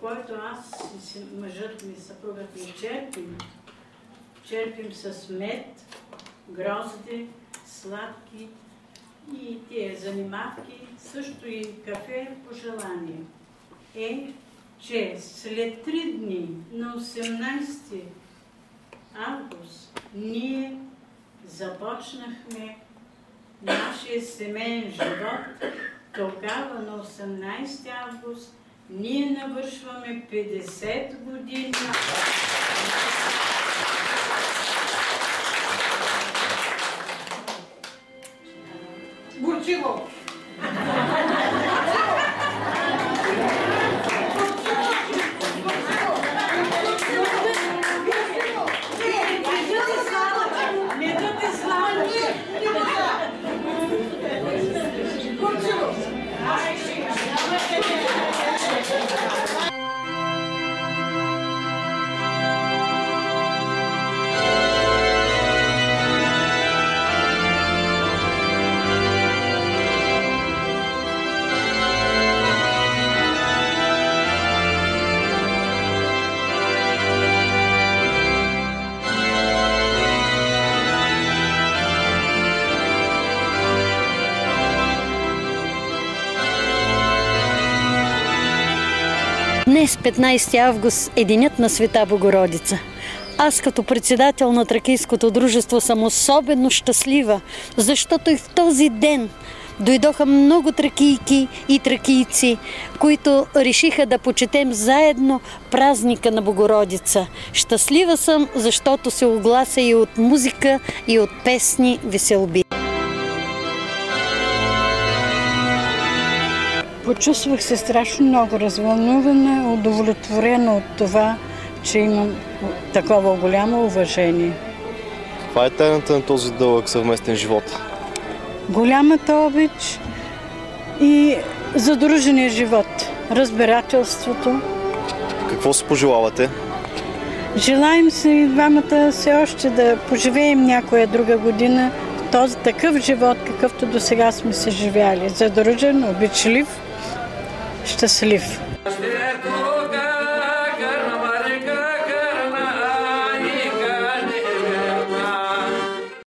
който аз и мъжът ми, съпругът ми черпим с мед, грозде, сладки и тия занимавки, също и кафе по желание. Че след 3 дни на 18 август ние започнахме нашия семейен живот. Тогава на 18 август ние навършваме 50 години. Бурчиво! Днес, 15 август, е денят на Света Богородица. Аз като председател на Тракийското дружество съм особено щастлива, защото и в този ден дойдоха много тракийки и тракийци, които решиха да почетем заедно празника на Богородица. Щастлива съм, защото се оглася и от музика, и от песни веселби. Почувствах се страшно много развълнувана, удовлетворена от това, че имам такова голямо уважение. Каква е тайната на този дълъг съвместен живот? Голямата обич и задружения живот, разбирателството. Какво си пожелавате? Желаем се и двамата все още да поживеем някоя друга година в този такъв живот, какъвто до сега сме се живяли. Задружен, обичлив, щастлив.